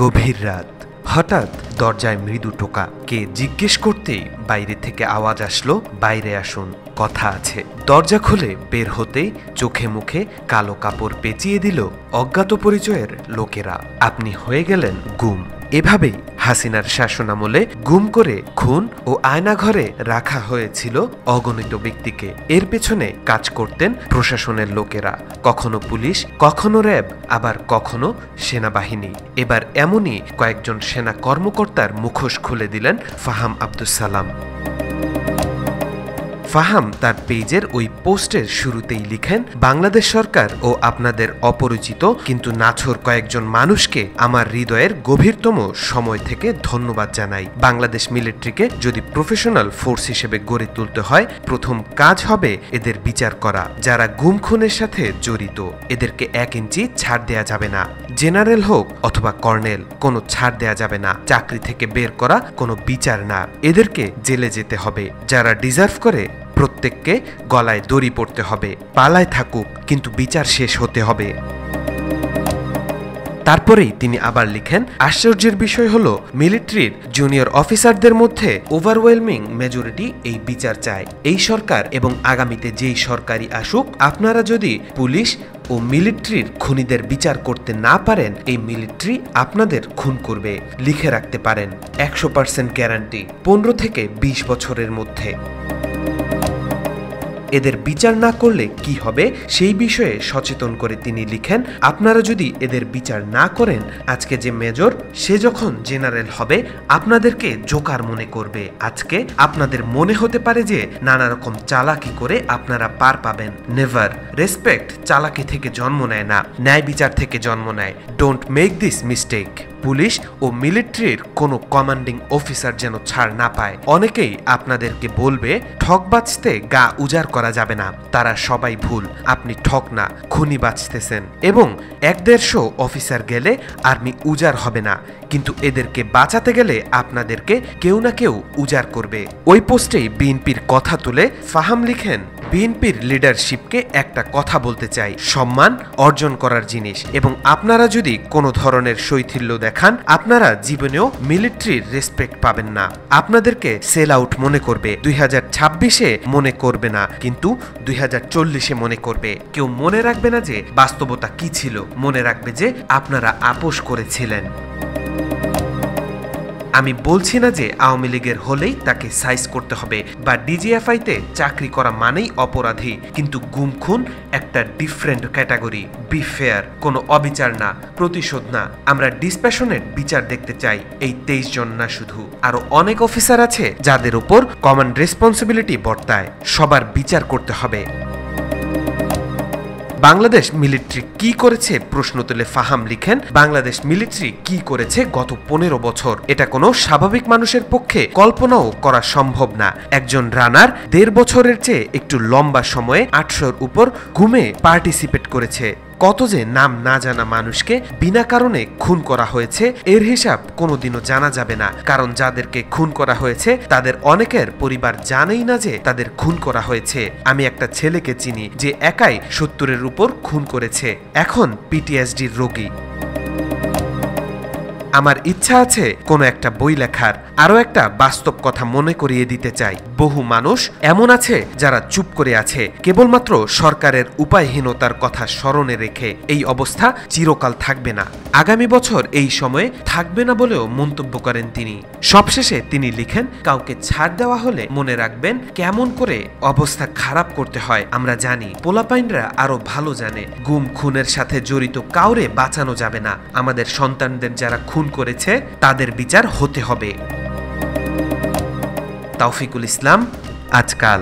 গভীর রাত। হঠাৎ দরজায় মৃদু টোকা। কে জিজ্ঞেস করতেই বাইরে থেকে আওয়াজ আসলো, বাইরে আসুন, কথা আছে। দরজা খুলে বের হতেই চোখে মুখে কালো কাপড় পেঁচিয়ে দিল অজ্ঞাত পরিচয়ের লোকেরা। আপনি হয়ে গেলেন গুম। এভাবেই হাসিনার শাসনামলে গুম করে খুন ও আয়নাঘরে রাখা হয়েছিল অগণিত ব্যক্তিকে। এর পেছনে কাজ করতেন প্রশাসনের লোকেরা, কখনো পুলিশ, কখনো র্যাব, আবার কখনো সেনাবাহিনী। এবার এমনই কয়েকজন সেনা কর্মকর্তার মুখোশ খুলে দিলেন ফাহাম আব্দুস সালাম। ফাহাম তার পেজের ওই পোস্টের শুরুতেই লিখেন, বাংলাদেশ সরকার ও আপনাদের অপরিচিত কিন্তু নাছোড় কয়েকজন মানুষকে আমার হৃদয়ের গভীরতম সময় থেকে ধন্যবাদ জানাই। বাংলাদেশ মিলিটারিকে যদি প্রফেশনাল ফোর্স হিসেবে গড়ে তুলতে হয়, প্রথম কাজ হবে এদের বিচার করা। যারা গুম খুনের সাথে জড়িত, এদেরকে 1 ইঞ্চি ছাড় দেয়া যাবে না। জেনারেল হোক অথবা কর্নেল, কোনো ছাড় দেয়া যাবে না। চাকরি থেকে বের করা কোনো বিচার না, এদেরকে জেলে যেতে হবে। যারা ডিজার্ভ করে প্রত্যেককে গলায় দড়ি পড়তে হবে। পালায় থাকুক, কিন্তু বিচার শেষ হতে হবে। তারপরেই তিনি আবার লিখেন, আশ্চর্যের বিষয় হলো মিলিটারির জুনিয়র অফিসারদের মধ্যে ওভারওয়েলমিং মেজরিটি এই বিচার চায়। এই সরকার এবং আগামীতে যেই সরকারই আসুক, আপনারা যদি পুলিশ ও মিলিটারির খুনিদের বিচার করতে না পারেন, এই মিলিটারি আপনাদের খুন করবে। লিখে রাখতে পারেন, 100% গ্যারান্টি, 15 থেকে 20 বছরের মধ্যে। এদের বিচার না করলে কি হবে সেই বিষয়ে সচেতন করে তিনি লিখেন, আপনারা যদি এদের বিচার না করেন, আজকে যে মেজর সে যখন জেনারেল হবে আপনাদেরকে জোকার মনে করবে। আজকে আপনাদের মনে হতে পারে যে নানা রকম চালাকি করে আপনারা পার পাবেন। নেভার। রেসপেক্ট চালাকি থেকে জন্ম নেয় না, ন্যায় বিচার থেকে জন্ম নেয়। Don't make this mistake. Police ও মিলিটারির কোনো কমান্ডিং অফিসার যেন ছাড় না পায়। অনেকেই আপনাদেরকে বলবে ঠক বাঁচতে গা উজাড় করা যাবে না, তারা সবাই ভুল। আপনি ঠক না, খুনি বাঁচতেছেন। এবং 150 অফিসার গেলে আর্মি উজাড় হবে না, কিন্তু এদেরকে বাঁচাতে গেলে আপনাদেরকে কেউ না কেউ উজাড় করবে। ওই পোস্টেই বিএনপির কথা তুলে ফাহাম লিখেন, বিএনপির লিডারশিপকে একটা কথা বলতে চাই, সম্মান অর্জন করার জিনিস, এবং আপনারা যদি কোনো ধরনের শৈথিল্য দেখান, আপনারা জীবনেও মিলিটারির রেসপেক্ট পাবেন না। আপনাদেরকে সেল আউট মনে করবে, 2026-এ মনে করবে না, কিন্তু 2040-এ মনে করবে। কেউ মনে রাখবে না যে বাস্তবতা কি ছিল, মনে রাখবে যে আপনারা আপোষ করেছিলেন। আমি বলছি না যে আওয়ামী লীগের হলেই তাকে সাইজ করতে হবে বা ডিজিএফআইতে চাকরি করা মানেই অপরাধী, কিন্তু গুম খুন একটা ডিফারেন্ট ক্যাটাগরি। বি ফেয়ার, কোনো অবিচার না, প্রতিশোধ না। আমরা ডিসপ্যাশনেট বিচার দেখতে চাই। এই 23 জন না, শুধু আরো অনেক অফিসার আছে যাদের উপর কমন রেসপন্সিবিলিটি বর্তায়। সবার বিচার করতে হবে। বাংলাদেশ মিলিটারি কি করেছে প্রশ্ন তুলে ফাহাম লিখেন, বাংলাদেশ মিলিটারি কি করেছে গত 15 বছর, এটা কোনো স্বাভাবিক মানুষের পক্ষে কল্পনাও করা সম্ভব না। একজন রানার 1.5 বছরের চেয়ে একটু লম্বা সময়ে 800-র উপর গুমে পার্টিসিপেট করেছে। কত যে নাম না জানা মানুষকে বিনা কারণে খুন করা হয়েছে, এর হিসাব কোনোদিনও জানা যাবে না। কারণ যাদেরকে খুন করা হয়েছে তাদের অনেকের পরিবার জানেই না যে তাদের খুন করা হয়েছে। আমি একটা ছেলেকে চিনি যে একাই 70-এর উপর খুন করেছে, এখন পিটিএসডির রোগী। আমার ইচ্ছা আছে কোনো একটা বই লেখার। আরো একটা বাস্তব কথা মনে করিয়ে দিতে চাই, বহু মানুষ এমন আছে যারা চুপ করে আছে কেবলমাত্র সরকারের উপায়হীনতার কথা স্মরণে রেখে। এই অবস্থা চিরকাল থাকবে না, আগামী বছর এই সময়ে থাকবে না বলেও মন্তব্য করেন তিনি। সবশেষে তিনি লিখেন, কাউকে ছাড় দেওয়া হলে মনে রাখবেন কেমন করে অবস্থা খারাপ করতে হয় আমরা জানি, পোলাপাইনরা আরো ভালো জানে। গুম খুনের সাথে জড়িত কাউরে বাঁচানো যাবে না। আমাদের সন্তানদের যারা খুন করেছে তাদের বিচার হতে হবে। তাওফিকুল ইসলাম, আজকাল।